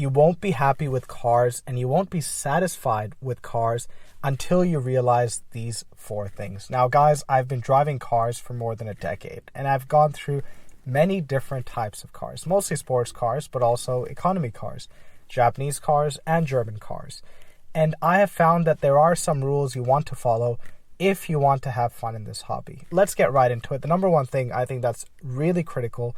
you won't be happy with cars and you won't be satisfied with cars until you realize these 4 things. Now, guys, I've been driving cars for more than a decade, and I've gone through many different types of cars, mostly sports cars, but also economy cars, Japanese cars, and German cars. And I have found that there are some rules you want to follow if you want to have fun in this hobby. Let's get right into it. The number one thing I think that's really critical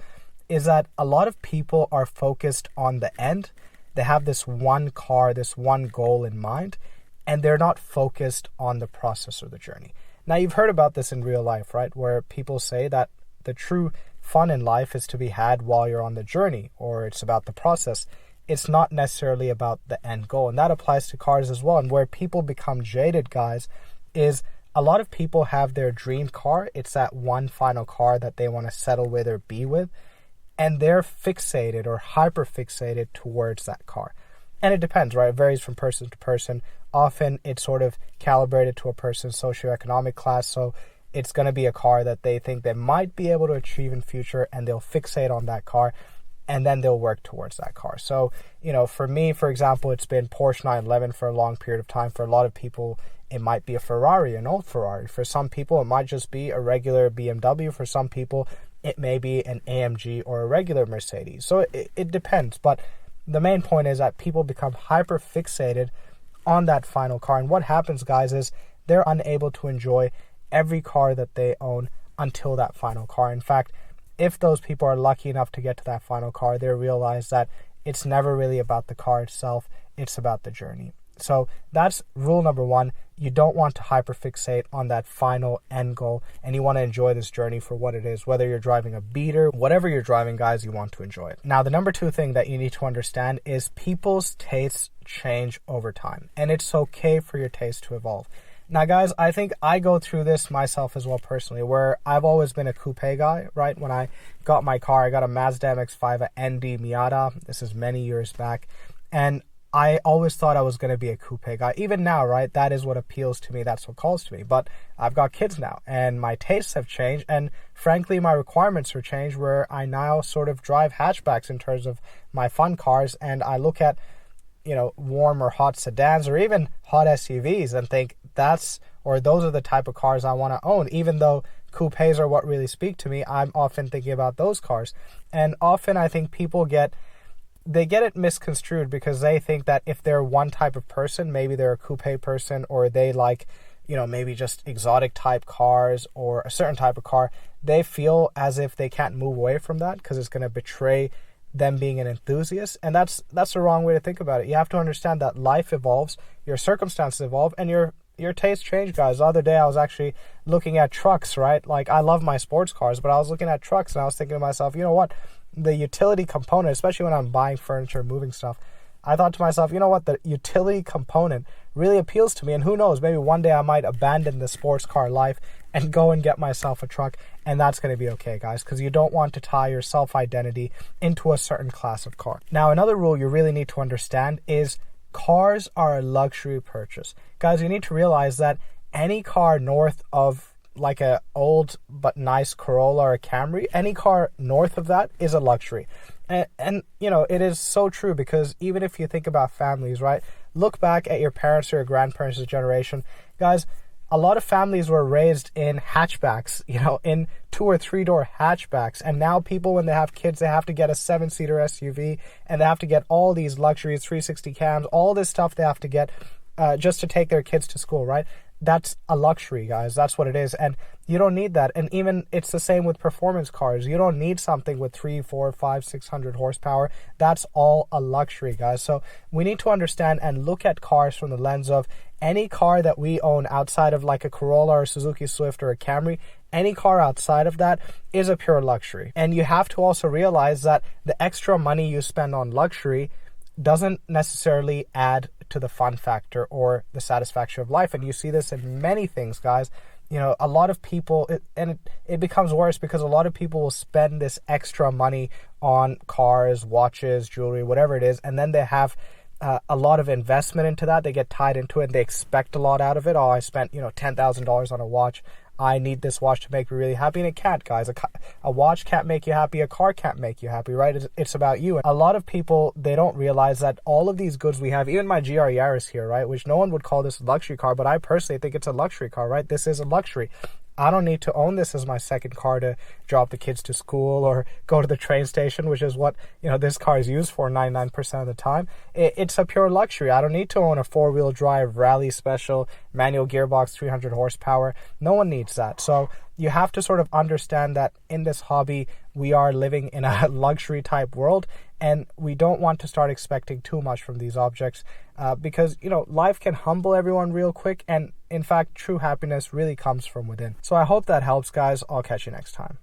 is that a lot of people are focused on the end. They have this one car, this one goal in mind, and they're not focused on the process or the journey. Now, you've heard about this in real life, right? Where people say that the true fun in life is to be had while you're on the journey, or it's about the process. It's not necessarily about the end goal. And that applies to cars as well. And where people become jaded, guys, is a lot of people have their dream car. It's that one final car that they want to settle with or be with. And they're fixated or hyper fixated towards that car. And it depends, right? It varies from person to person. Often it's sort of calibrated to a person's socioeconomic class. So it's going to be a car that they think they might be able to achieve in future, and they'll fixate on that car, and then they'll work towards that car. So, for me, for example, it's been Porsche 911 for a long period of time. For a lot of people, it might be a Ferrari, an old Ferrari. For some people, it might just be a regular BMW. For some people, it may be an AMG or a regular Mercedes. So it depends. But the main point is that people become hyper fixated on that final car. And what happens, guys, is they're unable to enjoy every car that they own until that final car. In fact, if those people are lucky enough to get to that final car, they realize that it's never really about the car itself. It's about the journey. So that's rule number 1. You don't want to hyperfixate on that final end goal, and you want to enjoy this journey for what it is. Whether you're driving a beater, whatever you're driving, guys, you want to enjoy it. Now, the number 2 thing that you need to understand is people's tastes change over time, and it's okay for your taste to evolve. Now, guys, I think I go through this myself as well personally, where I've always been a coupe guy, right? When I got my car, I got a Mazda MX-5, a ND Miata. This is many years back, and I always thought I was going to be a coupe guy. Even now, right, that is what appeals to me. That's what calls to me. But I've got kids now, and my tastes have changed. And frankly, my requirements have changed, where I now sort of drive hatchbacks in terms of my fun cars. And I look at, warm or hot sedans or even hot SUVs and think those are the type of cars I want to own. Even though coupes are what really speak to me, I'm often thinking about those cars. And often I think people get it misconstrued because they think that if they're one type of person, maybe they're a coupe person, or they like, maybe just exotic type cars or a certain type of car, they feel as if they can't move away from that because it's going to betray them being an enthusiast. And that's the wrong way to think about it. You have to understand that life evolves, your circumstances evolve, and your tastes change, guys. The other day I was actually looking at trucks, right? Like, I love my sports cars, but I was looking at trucks and I was thinking to myself, you know what? The utility component, especially when I'm buying furniture, moving stuff, I thought to myself, you know what? The utility component really appeals to me. And who knows, maybe one day I might abandon the sports car life and go and get myself a truck. And that's going to be okay, guys, because you don't want to tie your self-identity into a certain class of car. Now, another rule you really need to understand is cars are a luxury purchase. Guys, you need to realize that any car north of like a old but nice Corolla or a Camry, any car north of that is a luxury. And it is so true, because even if you think about families, right? Look back at your parents or your grandparents' generation. Guys, a lot of families were raised in hatchbacks, in 2 or 3 door hatchbacks. And now people, when they have kids, they have to get a 7-seater SUV, and they have to get all these luxuries, 360 cams, all this stuff they have to get just to take their kids to school, right? That's a luxury, guys. That's what it is. And you don't need that. And even it's the same with performance cars. You don't need something with 3, 4, 5, 600 horsepower. That's all a luxury, guys. So we need to understand and look at cars from the lens of any car that we own outside of like a Corolla or a Suzuki Swift or a Camry. Any car outside of that is a pure luxury. And you have to also realize that the extra money you spend on luxury doesn't necessarily add to the fun factor or the satisfaction of life. And you see this in many things, guys. A lot of people, it becomes worse because a lot of people will spend this extra money on cars, watches, jewelry, whatever it is, and then they have a lot of investment into that. They get tied into it and they expect a lot out of it. Oh, I spent $10,000 on a watch. I need this watch to make me really happy, and it can't, guys. A watch can't make you happy. A car can't make you happy, right? It's about you. A lot of people, they don't realize that all of these goods we have, even my GR Yaris here, right, which no one would call this a luxury car, but I personally think it's a luxury car, right? This is a luxury. I don't need to own this as my second car to drop the kids to school or go to the train station, which is what, this car is used for 99% of the time. It's a pure luxury. I don't need to own a four-wheel drive rally special manual gearbox, 300 horsepower. No one needs that. So you have to sort of understand that in this hobby, we are living in a luxury type world, and we don't want to start expecting too much from these objects because, life can humble everyone real quick. And in fact, true happiness really comes from within. So I hope that helps, guys. I'll catch you next time.